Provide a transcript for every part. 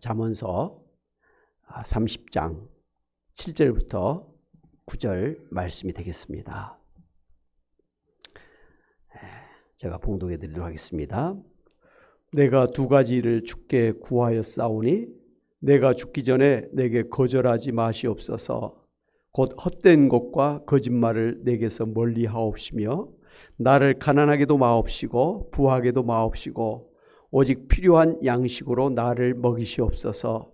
잠언서 30장 7절부터 9절 말씀이 되겠습니다. 제가 봉독해 드리도록 하겠습니다. 내가 두 가지를 주께 구하였사오니 내가 죽기 전에 내게 거절하지 마시옵소서. 곧 헛된 것과 거짓말을 내게서 멀리 하옵시며 나를 가난하게도 마옵시고 부하게도 마옵시고 오직 필요한 양식으로 나를 먹이시옵소서.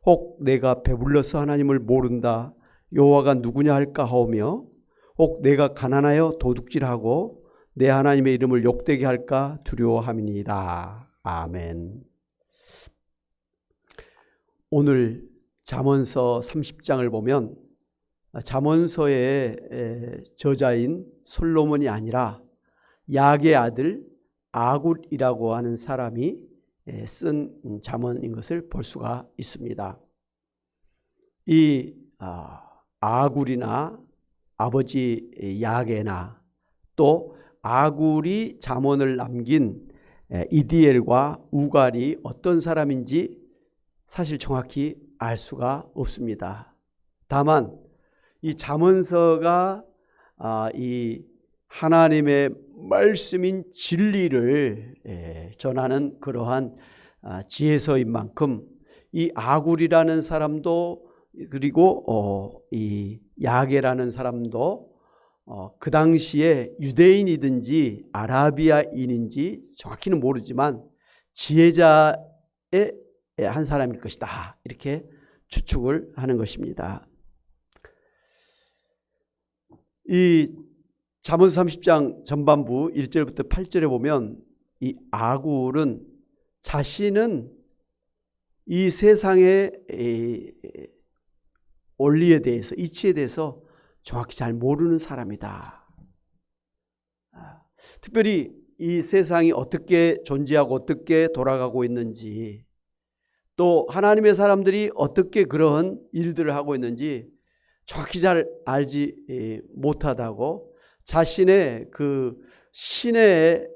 혹 내가 배불러서 하나님을 모른다 여호와가 누구냐 할까 하오며 혹 내가 가난하여 도둑질하고 내 하나님의 이름을 욕되게 할까 두려워함이니이다. 아멘. 오늘 잠언서 30장을 보면 잠언서의 저자인 솔로몬이 아니라 야의 아들 아굴이라고 하는 사람이 쓴 잠언인 것을 볼 수가 있습니다. 이 아굴이나 아버지 야게나 또 아굴이 잠언을 남긴 이디엘과 우갈이 어떤 사람인지 사실 정확히 알 수가 없습니다. 다만 이 잠언서가 이 하나님의 말씀인 진리를 전하는 그러한 지혜서인 만큼 이 아굴이라는 사람도 그리고 이 야게라는 사람도 그 당시에 유대인이든지 아라비아인인지 정확히는 모르지만 지혜자의 한 사람일 것이다. 이렇게 추측을 하는 것입니다. 이 잠언서 30장 전반부 1절부터 8절에 보면 이 아굴은 자신은 이 세상의 원리에 대해서 이치에 대해서 정확히 잘 모르는 사람이다. 특별히 이 세상이 어떻게 존재하고 어떻게 돌아가고 있는지 또 하나님의 사람들이 어떻게 그런 일들을 하고 있는지 정확히 잘 알지 못하다고 자신의 그 신의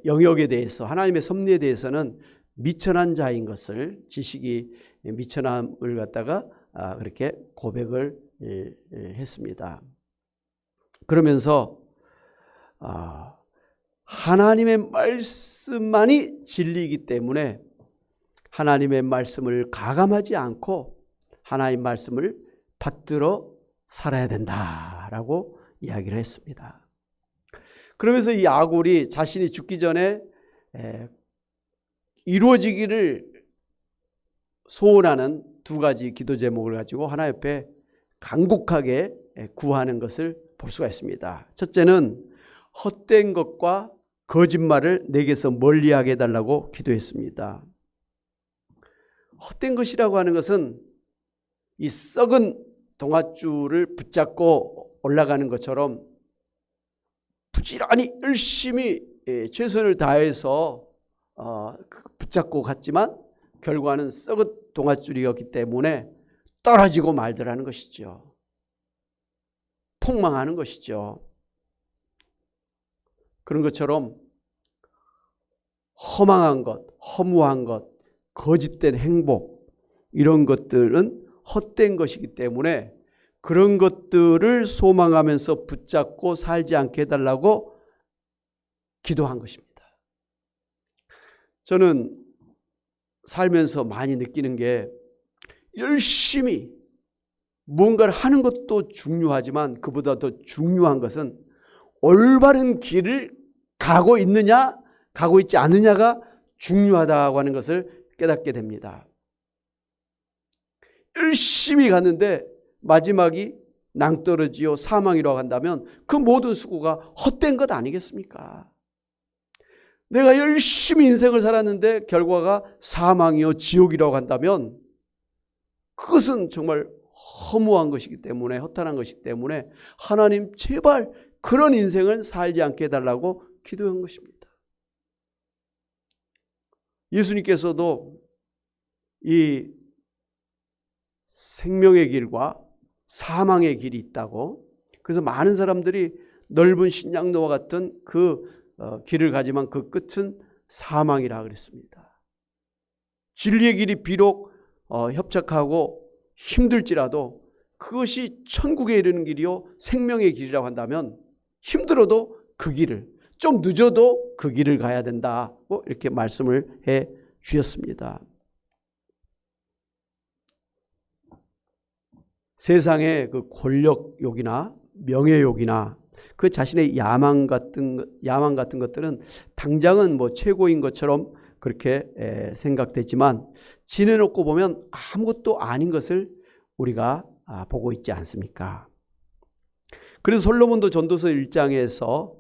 영역에 대해서 하나님의 섭리에 대해서는 미천한 자인 것을 지식이 미천함을 갖다가 그렇게 고백을 했습니다. 그러면서 하나님의 말씀만이 진리이기 때문에 하나님의 말씀을 가감하지 않고 하나님의 말씀을 받들어 살아야 된다라고 이야기를 했습니다. 그러면서 이 아굴이 자신이 죽기 전에 이루어지기를 소원하는 두 가지 기도 제목을 가지고 하나님 앞에 간곡하게 구하는 것을 볼 수가 있습니다. 첫째는 헛된 것과 거짓말을 내게서 멀리하게 해달라고 기도했습니다. 헛된 것이라고 하는 것은 이 썩은 동아줄을 붙잡고 올라가는 것처럼 부지런히 열심히 최선을 다해서 붙잡고 갔지만 결과는 썩은 동아줄이었기 때문에 떨어지고 말더라는 것이죠. 폭망하는 것이죠. 그런 것처럼 허망한 것, 허무한 것, 거짓된 행복 이런 것들은 헛된 것이기 때문에 그런 것들을 소망하면서 붙잡고 살지 않게 해달라고 기도한 것입니다. 저는 살면서 많이 느끼는 게 열심히 무언가를 하는 것도 중요하지만 그보다 더 중요한 것은 올바른 길을 가고 있느냐 가고 있지 않느냐가 중요하다고 하는 것을 깨닫게 됩니다. 열심히 갔는데 마지막이 낭떠러지요 사망이라고 한다면 그 모든 수고가 헛된 것 아니겠습니까? 내가 열심히 인생을 살았는데 결과가 사망이요 지옥이라고 한다면 그것은 정말 허무한 것이기 때문에 허탄한 것이기 때문에 하나님 제발 그런 인생을 살지 않게 해달라고 기도한 것입니다. 예수님께서도 이 생명의 길과 사망의 길이 있다고 그래서 많은 사람들이 넓은 신양로와 같은 그 길을 가지만 그 끝은 사망이라 그랬습니다. 진리의 길이 비록 협착하고 힘들지라도 그것이 천국에 이르는 길이요 생명의 길이라고 한다면 힘들어도 그 길을, 좀 늦어도 그 길을 가야 된다고 이렇게 말씀을 해 주셨습니다. 세상의 그 권력욕이나 명예욕이나 그 자신의 야망 같은 것들은 당장은 뭐 최고인 것처럼 그렇게 생각되지만 지내놓고 보면 아무것도 아닌 것을 우리가 보고 있지 않습니까? 그래서 솔로몬도 전도서 1장에서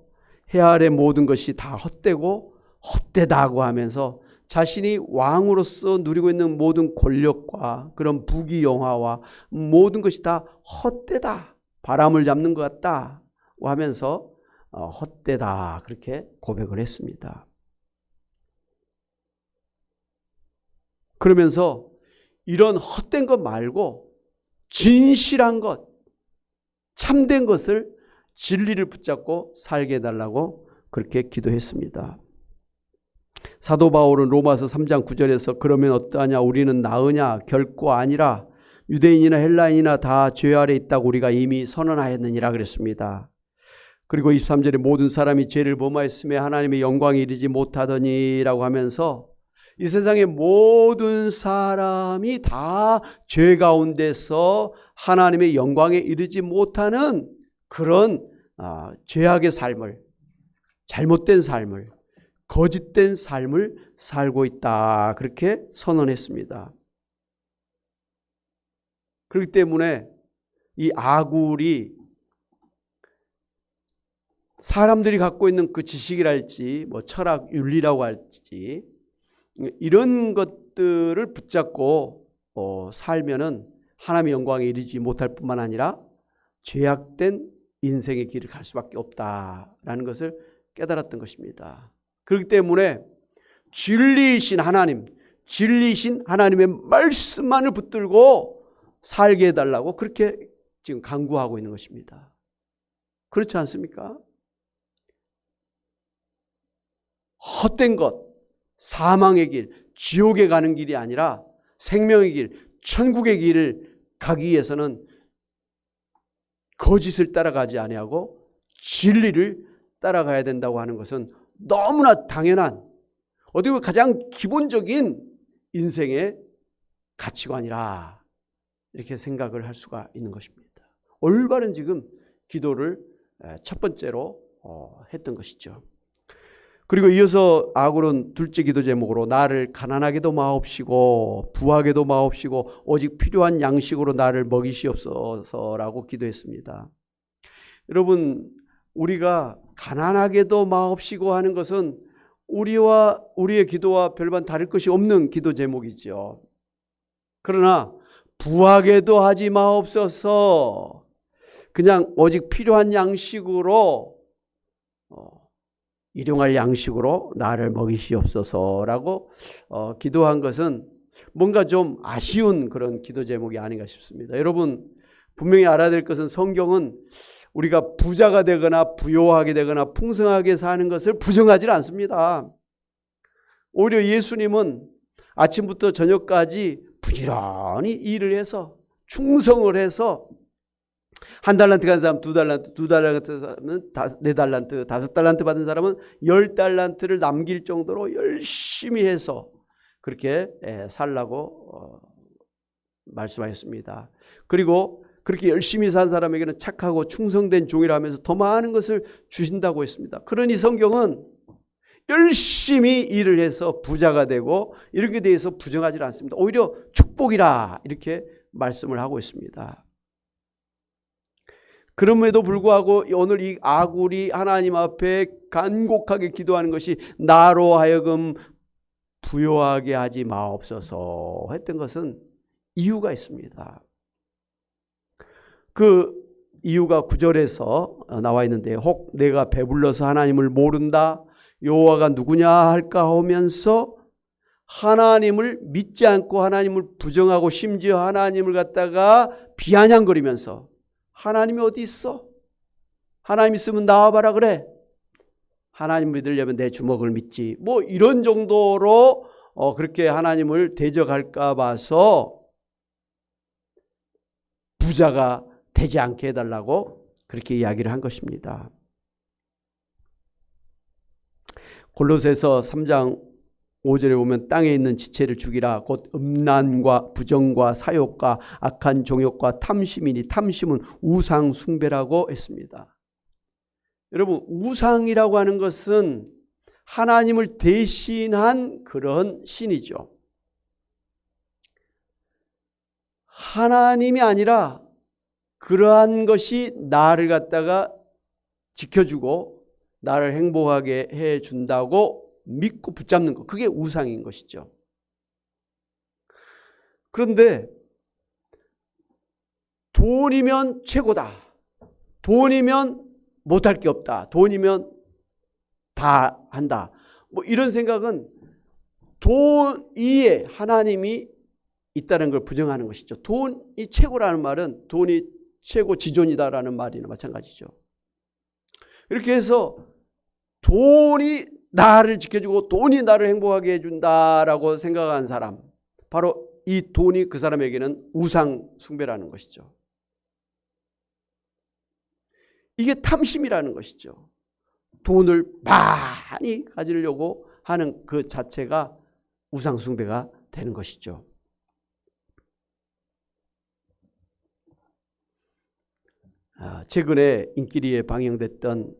해 아래 모든 것이 다 헛되고 헛되다고 하면서 자신이 왕으로서 누리고 있는 모든 권력과 그런 부귀영화와 모든 것이 다 헛되다, 바람을 잡는 것 같다 하면서 헛되다 그렇게 고백을 했습니다. 그러면서 이런 헛된 것 말고 진실한 것, 참된 것을, 진리를 붙잡고 살게 해달라고 그렇게 기도했습니다. 사도 바울은 로마서 3장 9절에서 그러면 어떠하냐, 우리는 나으냐, 결코 아니라 유대인이나 헬라인이나 다 죄 아래 있다고 우리가 이미 선언하였느니라 그랬습니다. 그리고 23절에 모든 사람이 죄를 범하였음에 하나님의 영광에 이르지 못하더니라고 하면서 이 세상의 모든 사람이 다 죄 가운데서 하나님의 영광에 이르지 못하는 그런 죄악의 삶을, 잘못된 삶을, 거짓된 삶을 살고 있다 그렇게 선언했습니다. 그렇기 때문에 이 아굴이 사람들이 갖고 있는 그 지식이랄지 뭐 철학, 윤리라고 할지 이런 것들을 붙잡고 살면은 하나님의 영광에 이르지 못할 뿐만 아니라 죄악된 인생의 길을 갈 수밖에 없다라는 것을 깨달았던 것입니다. 그렇기 때문에 진리이신 하나님, 진리이신 하나님의 말씀만을 붙들고 살게 해달라고 그렇게 지금 간구하고 있는 것입니다. 그렇지 않습니까? 헛된 것, 사망의 길, 지옥에 가는 길이 아니라 생명의 길, 천국의 길을 가기 위해서는 거짓을 따라가지 아니하고 진리를 따라가야 된다고 하는 것은 너무나 당연한, 어떻게 보면 가장 기본적인 인생의 가치관이라 이렇게 생각을 할 수가 있는 것입니다. 올바른 지금 기도를 첫 번째로 했던 것이죠. 그리고 이어서 아굴은 둘째 기도 제목으로 나를 가난하게도 마옵시고 부하게도 마옵시고 오직 필요한 양식으로 나를 먹이시옵소서라고 기도했습니다. 여러분, 우리가 가난하게도 마옵시고 하는 것은 우리의 기도와 별반 다를 것이 없는 기도 제목이죠. 그러나 부하게도 하지 마옵소서, 그냥 오직 필요한 양식으로 일용할 양식으로 나를 먹이시옵소서라고 기도한 것은 뭔가 좀 아쉬운 그런 기도 제목이 아닌가 싶습니다. 여러분, 분명히 알아야 될 것은 성경은 우리가 부자가 되거나 부요하게 되거나 풍성하게 사는 것을 부정하지 않습니다. 오히려 예수님은 아침부터 저녁까지 부지런히 일을 해서 충성을 해서 한 달란트 간 사람 두 달란트 사람은 네 달란트, 5달란트 받은 사람은 10달란트를 남길 정도로 열심히 해서 그렇게 살라고 말씀하셨습니다. 그리고 그렇게 열심히 산 사람에게는 착하고 충성된 종이라 하면서 더 많은 것을 주신다고 했습니다. 그러니 성경은 열심히 일을 해서 부자가 되고 이렇게 대해서 부정하지 않습니다. 오히려 축복이라 이렇게 말씀을 하고 있습니다. 그럼에도 불구하고 오늘 이 아굴이 하나님 앞에 간곡하게 기도하는 것이 나로 하여금 부요하게 하지 마옵소서 했던 것은 이유가 있습니다. 그 이유가 9절에서 나와 있는데, 혹 내가 배불러서 하나님을 모른다, 여호와가 누구냐 할까 하면서 하나님을 믿지 않고 하나님을 부정하고 심지어 하나님을 갖다가 비아냥거리면서 하나님이 어디 있어? 하나님 있으면 나와봐라 그래. 하나님 믿으려면 내 주먹을 믿지. 뭐 이런 정도로 그렇게 하나님을 대적할까 봐서 부자가 되지 않게 해달라고 그렇게 이야기를 한 것입니다. 골로새서 3장 5절에 보면 땅에 있는 지체를 죽이라. 곧 음란과 부정과 사욕과 악한 종욕과 탐심이니 탐심은 우상 숭배라고 했습니다. 여러분, 우상이라고 하는 것은 하나님을 대신한 그런 신이죠. 하나님이 아니라 그러한 것이 나를 갖다가 지켜주고 나를 행복하게 해준다고 믿고 붙잡는 것, 그게 우상인 것이죠. 그런데 돈이면 최고다, 돈이면 못할 게 없다, 돈이면 다 한다, 뭐 이런 생각은 돈 이에 하나님이 있다는 걸 부정하는 것이죠. 돈이 최고라는 말은 돈이 최고 지존이다라는 말이나 마찬가지죠. 이렇게 해서 돈이 나를 지켜주고 돈이 나를 행복하게 해준다라고 생각한 사람, 바로 이 돈이 그 사람에게는 우상 숭배라는 것이죠. 이게 탐심이라는 것이죠. 돈을 많이 가지려고 하는 그 자체가 우상 숭배가 되는 것이죠. 최근에 인기리에 방영됐던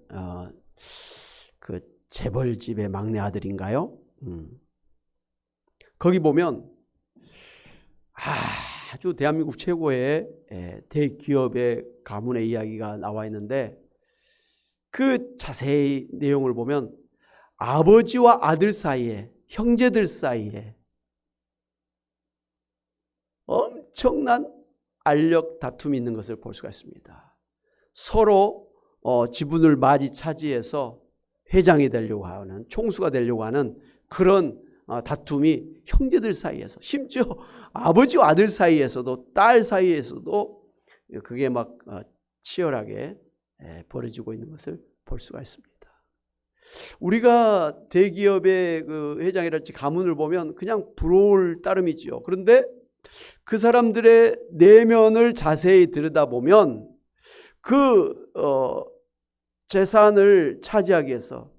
그 재벌집의 막내 아들인가요? 거기 보면 아주 대한민국 최고의 대기업의 가문의 이야기가 나와 있는데, 그 자세히 내용을 보면 아버지와 아들 사이에, 형제들 사이에 엄청난 알력 다툼이 있는 것을 볼 수가 있습니다. 서로 지분을 마지 차지해서 회장이 되려고 하는, 총수가 되려고 하는 그런 다툼이 형제들 사이에서, 심지어 아버지와 아들 사이에서도, 딸 사이에서도 그게 막 치열하게 벌어지고 있는 것을 볼 수가 있습니다. 우리가 대기업의 그 회장이랄지 가문을 보면 그냥 부러울 따름이지요. 그런데 그 사람들의 내면을 자세히 들여다보면 그 재산을 차지하기 위해서,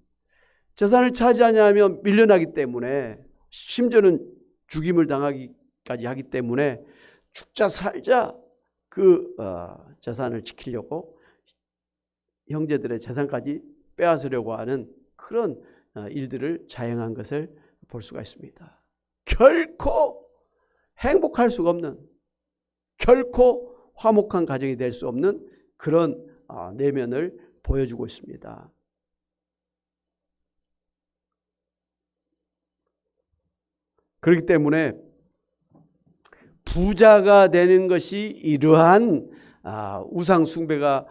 재산을 차지하냐면 밀려나기 때문에, 심지어는 죽임을 당하기까지 하기 때문에 죽자 살자 그 재산을 지키려고 형제들의 재산까지 빼앗으려고 하는 그런 일들을 자행한 것을 볼 수가 있습니다. 결코 행복할 수가 없는, 결코 화목한 가정이 될 수 없는 그런 내면을 보여주고 있습니다. 그렇기 때문에 부자가 되는 것이 이러한 우상 숭배가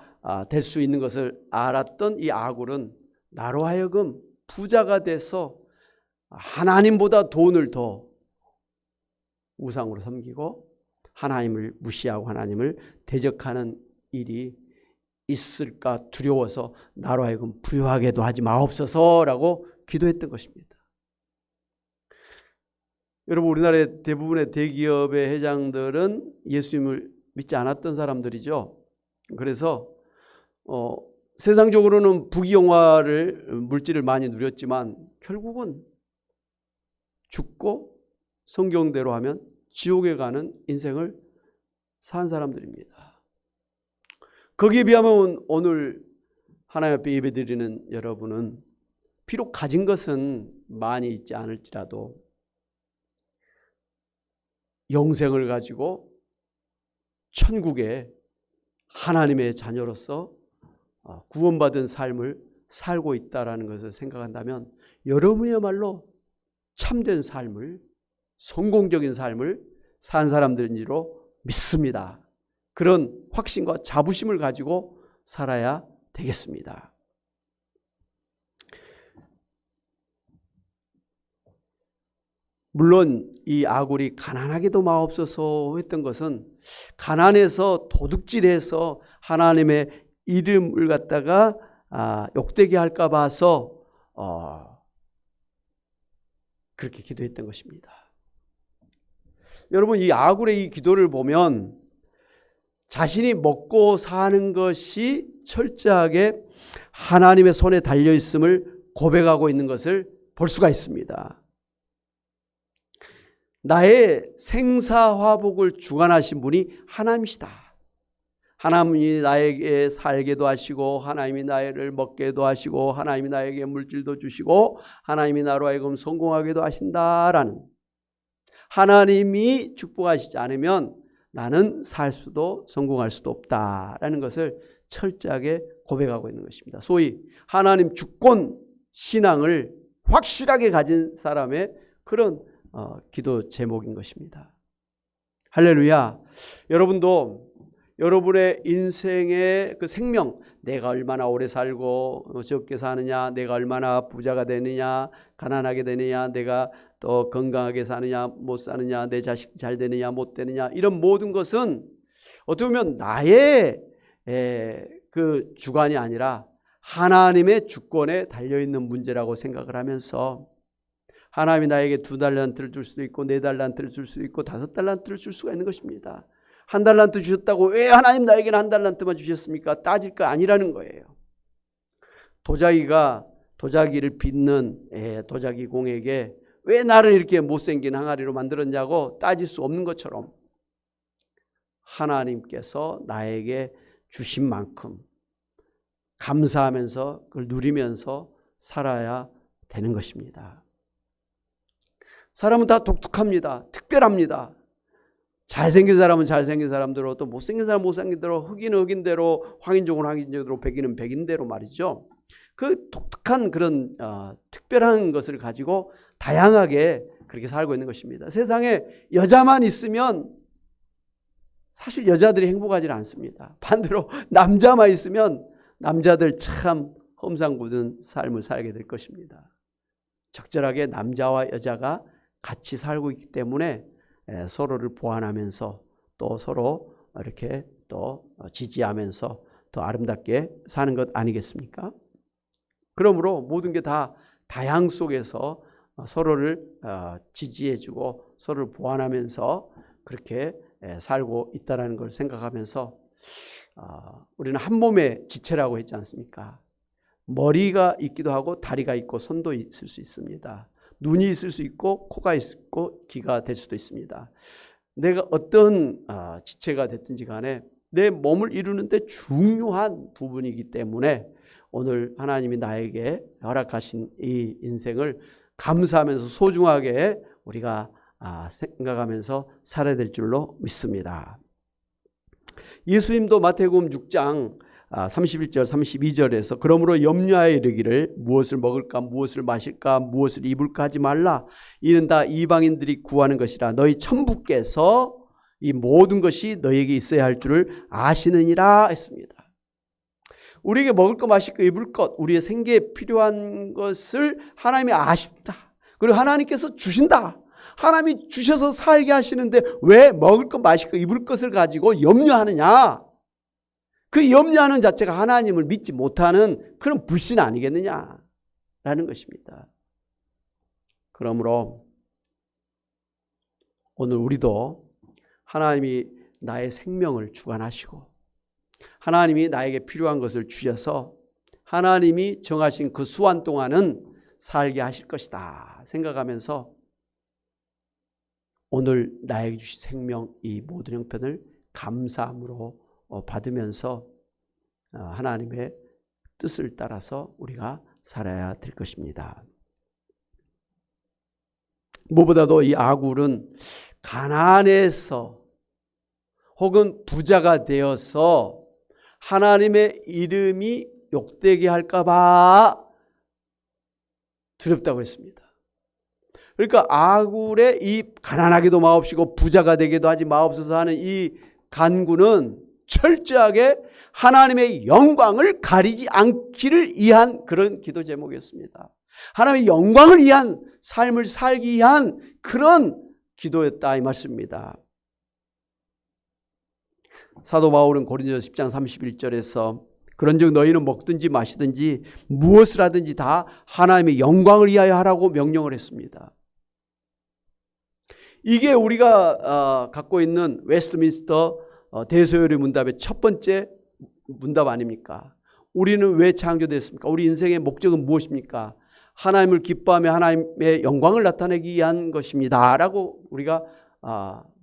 될 수 있는 것을 알았던 이 아굴은 나로 하여금 부자가 돼서 하나님보다 돈을 더 우상으로 섬기고 하나님을 무시하고 하나님을 대적하는 일이 있을까 두려워서 나로 하여금 부유하게도 하지 마옵소서라고 기도했던 것입니다. 여러분, 우리나라의 대부분의 대기업의 회장들은 예수님을 믿지 않았던 사람들이죠. 그래서 세상적으로는 부귀영화를, 물질을 많이 누렸지만 결국은 죽고 성경대로 하면 지옥에 가는 인생을 산 사람들입니다. 거기에 비하면 오늘 하나님 앞에 예배드리는 여러분은 비록 가진 것은 많이 있지 않을지라도 영생을 가지고 천국에 하나님의 자녀로서 구원받은 삶을 살고 있다는 것을 생각한다면 여러분이야말로 참된 삶을, 성공적인 삶을 산 사람들인지로 믿습니다. 그런 확신과 자부심을 가지고 살아야 되겠습니다. 물론 이 아굴이 가난하게도 마옵소서 했던 것은 가난해서 도둑질해서 하나님의 이름을 갖다가 욕되게 할까 봐서 그렇게 기도했던 것입니다. 여러분, 이 아굴의 이 기도를 보면 자신이 먹고 사는 것이 철저하게 하나님의 손에 달려 있음을 고백하고 있는 것을 볼 수가 있습니다. 나의 생사화복을 주관하신 분이 하나님이시다. 하나님이 나에게 살게도 하시고, 하나님이 나를 먹게도 하시고, 하나님이 나에게 물질도 주시고, 하나님이 나로 하여금 성공하게도 하신다라는, 하나님이 축복하시지 않으면 나는 살 수도 성공할 수도 없다라는 것을 철저하게 고백하고 있는 것입니다. 소위 하나님 주권 신앙을 확실하게 가진 사람의 그런 기도 제목인 것입니다. 할렐루야. 여러분도 여러분의 인생의 그 생명, 내가 얼마나 오래 살고 적게 사느냐, 내가 얼마나 부자가 되느냐, 가난하게 되느냐, 내가 또 건강하게 사느냐 못 사느냐, 내 자식 잘 되느냐 못 되느냐, 이런 모든 것은 어떻게 보면 나의 그 주관이 아니라 하나님의 주권에 달려있는 문제라고 생각을 하면서, 하나님이 나에게 2달란트를 줄 수도 있고 4달란트를 줄 수도 있고 5달란트를 줄 수가 있는 것입니다. 1달란트 주셨다고 왜 하나님 나에게는 1달란트만 주셨습니까? 따질 거 아니라는 거예요. 도자기가 도자기를 빚는 도자기 공에게 왜 나를 이렇게 못생긴 항아리로 만들었냐고 따질 수 없는 것처럼, 하나님께서 나에게 주신 만큼 감사하면서 그걸 누리면서 살아야 되는 것입니다. 사람은 다 독특합니다. 특별합니다. 잘생긴 사람은 잘생긴 사람대로, 또 못생긴 사람은 못생긴 대로, 흑인은 흑인대로, 황인종은 황인종대로, 백인은 백인대로 말이죠. 그 독특한 그런 특별한 것을 가지고 다양하게 그렇게 살고 있는 것입니다. 세상에 여자만 있으면 사실 여자들이 행복하지 않습니다. 반대로 남자만 있으면 남자들 참 험상궂은 삶을 살게 될 것입니다. 적절하게 남자와 여자가 같이 살고 있기 때문에 서로를 보완하면서 또 서로 이렇게 또 지지하면서 더 아름답게 사는 것 아니겠습니까? 그러므로 모든 게 다 다양 속에서 서로를 지지해주고 서로를 보완하면서 그렇게 살고 있다는 걸 생각하면서, 우리는 한 몸의 지체라고 했지 않습니까? 머리가 있기도 하고 다리가 있고 손도 있을 수 있습니다. 눈이 있을 수 있고 코가 있고 귀가 될 수도 있습니다. 내가 어떤 지체가 됐든지 간에 내 몸을 이루는데 중요한 부분이기 때문에 오늘 하나님이 나에게 허락하신 이 인생을 감사하면서 소중하게 우리가 생각하면서 살아야 될 줄로 믿습니다. 예수님도 마태복음 6장 31절 32절에서 그러므로 염려하여 이르기를 무엇을 먹을까 무엇을 마실까 무엇을 입을까 하지 말라. 이는 다 이방인들이 구하는 것이라. 너희 천부께서 이 모든 것이 너희에게 있어야 할 줄을 아시느니라 했습니다. 우리에게 먹을 것 마실 것 입을 것, 우리의 생계에 필요한 것을 하나님이 아신다. 그리고 하나님께서 주신다. 하나님이 주셔서 살게 하시는데 왜 먹을 것 마실 것 입을 것을 가지고 염려하느냐. 그 염려하는 자체가 하나님을 믿지 못하는 그런 불신 아니겠느냐라는 것입니다. 그러므로 오늘 우리도 하나님이 나의 생명을 주관하시고 하나님이 나에게 필요한 것을 주셔서 하나님이 정하신 그 수완 동안은 살게 하실 것이다 생각하면서 오늘 나에게 주신 생명 이 모든 형편을 감사함으로 받으면서 하나님의 뜻을 따라서 우리가 살아야 될 것입니다. 무엇보다도 이 아굴은 가난해서 혹은 부자가 되어서 하나님의 이름이 욕되게 할까 봐 두렵다고 했습니다. 그러니까 아굴의 이 가난하게도 마옵시고 부자가 되게도 하지 마옵소서 하는 이 간구는 철저하게 하나님의 영광을 가리지 않기를 위한 그런 기도 제목이었습니다. 하나님의 영광을 위한 삶을 살기 위한 그런 기도였다 이 말씀입니다. 사도 바울은 고린도서 10장 31절에서 그런즉 너희는 먹든지 마시든지 무엇을 하든지 다 하나님의 영광을 위하여 하라고 명령을 했습니다. 이게 우리가 갖고 있는 웨스트민스터 대소요리 문답의 첫 번째 문답 아닙니까? 우리는 왜 창조됐습니까? 우리 인생의 목적은 무엇입니까? 하나님을 기뻐하며 하나님의 영광을 나타내기 위한 것입니다 라고 우리가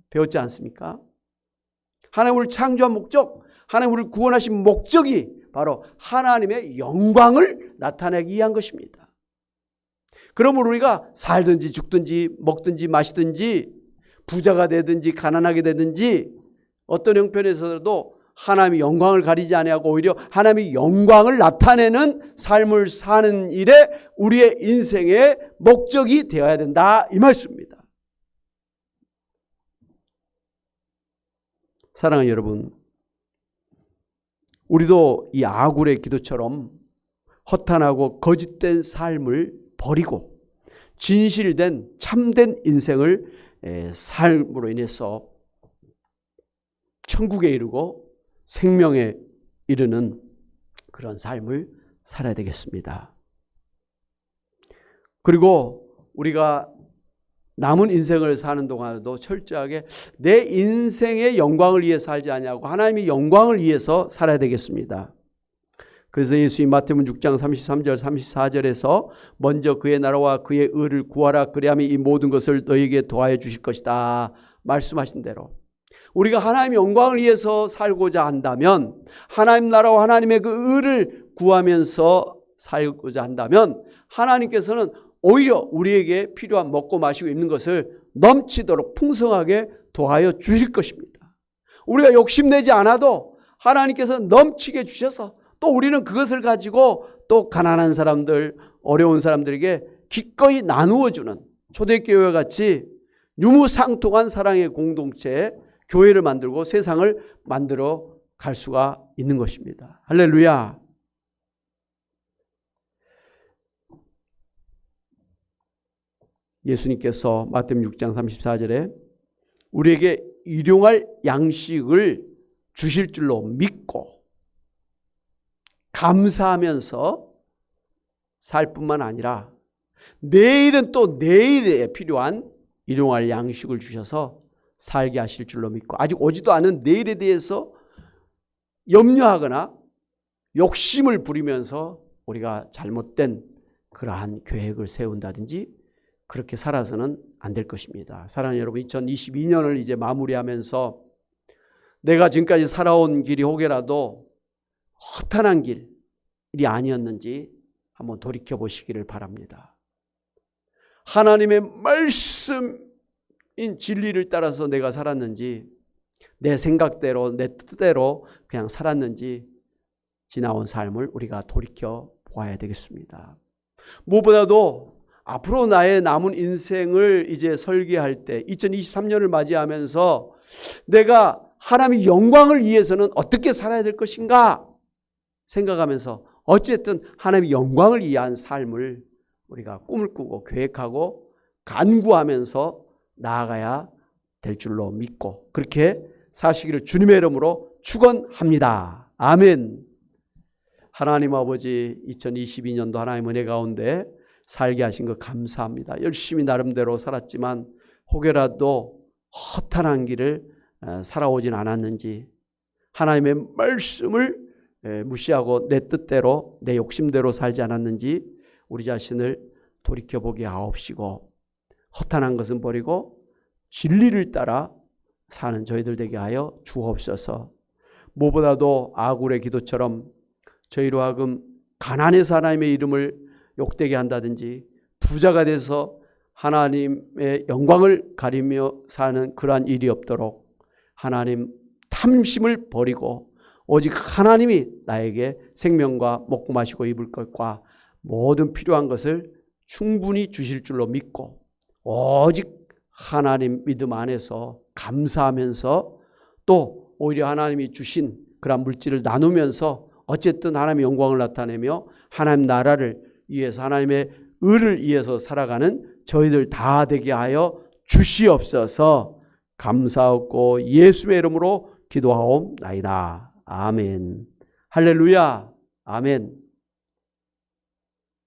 배웠지 않습니까? 하나님을 창조한 목적, 하나님을 구원하신 목적이 바로 하나님의 영광을 나타내기 위한 것입니다. 그러므로 우리가 살든지 죽든지 먹든지 마시든지 부자가 되든지 가난하게 되든지 어떤 형편에서도 하나님의 영광을 가리지 아니하고 오히려 하나님의 영광을 나타내는 삶을 사는 일에 우리의 인생의 목적이 되어야 된다 이 말씀입니다. 사랑하는 여러분, 우리도 이 아굴의 기도처럼 허탄하고 거짓된 삶을 버리고 진실된 참된 인생을 삶으로 인해서 천국에 이르고 생명에 이르는 그런 삶을 살아야 되겠습니다. 그리고 우리가 남은 인생을 사는 동안에도 철저하게 내 인생의 영광을 위해 살지 아니하고 하나님의 영광을 위해서 살아야 되겠습니다. 그래서 예수님 마태복음 6장 33절 34절에서 먼저 그의 나라와 그의 의를 구하라 그리하면 이 모든 것을 너희에게 더하여 주실 것이다 말씀하신 대로 우리가 하나님의 영광을 위해서 살고자 한다면 하나님 나라와 하나님의 그 의를 구하면서 살고자 한다면 하나님께서는 오히려 우리에게 필요한 먹고 마시고 입는 것을 넘치도록 풍성하게 더하여 주실 것입니다. 우리가 욕심내지 않아도 하나님께서 넘치게 주셔서 또 우리는 그것을 가지고 또 가난한 사람들, 어려운 사람들에게 기꺼이 나누어 주는 초대교회와 같이 유무상통한 사랑의 공동체 교회를 만들고 세상을 만들어 갈 수가 있는 것입니다. 할렐루야. 예수님께서 마태복음 6장 34절에 우리에게 일용할 양식을 주실 줄로 믿고 감사하면서 살 뿐만 아니라 내일은 또 내일에 필요한 일용할 양식을 주셔서 살게 하실 줄로 믿고 아직 오지도 않은 내일에 대해서 염려하거나 욕심을 부리면서 우리가 잘못된 그러한 계획을 세운다든지 그렇게 살아서는 안 될 것입니다. 사랑하는 여러분, 2022년을 이제 마무리하면서 내가 지금까지 살아온 길이 혹여라도 허탄한 길이 아니었는지 한번 돌이켜 보시기를 바랍니다. 하나님의 말씀인 진리를 따라서 내가 살았는지 내 생각대로 내 뜻대로 그냥 살았는지 지나온 삶을 우리가 돌이켜 보아야 되겠습니다. 무엇보다도 앞으로 나의 남은 인생을 이제 설계할 때 2023년을 맞이하면서 내가 하나님의 영광을 위해서는 어떻게 살아야 될 것인가 생각하면서 어쨌든 하나님의 영광을 위한 삶을 우리가 꿈을 꾸고 계획하고 간구하면서 나아가야 될 줄로 믿고 그렇게 사시기를 주님의 이름으로 축원합니다. 아멘. 하나님 아버지 2022년도 하나님 은혜 가운데 살게 하신 것 감사합니다. 열심히 나름대로 살았지만 혹여라도 허탄한 길을 살아오진 않았는지 하나님의 말씀을 무시하고 내 뜻대로 내 욕심대로 살지 않았는지 우리 자신을 돌이켜보게 하옵시고 허탄한 것은 버리고 진리를 따라 사는 저희들 되게 하여 주옵소서. 무엇보다도 아굴의 기도처럼 저희로 하여금 가난해서 하나님의 이름을 욕되게 한다든지 부자가 돼서 하나님의 영광을 가리며 사는 그러한 일이 없도록 하나님 탐심을 버리고 오직 하나님이 나에게 생명과 먹고 마시고 입을 것과 모든 필요한 것을 충분히 주실 줄로 믿고 오직 하나님 믿음 안에서 감사하면서 또 오히려 하나님이 주신 그런 물질을 나누면서 어쨌든 하나님의 영광을 나타내며 하나님 나라를 위해서 하나님의 의를 위해서 살아가는 저희들 다 되게 하여 주시옵소서. 감사하고 예수의 이름으로 기도하옵나이다. 아멘. 할렐루야. 아멘.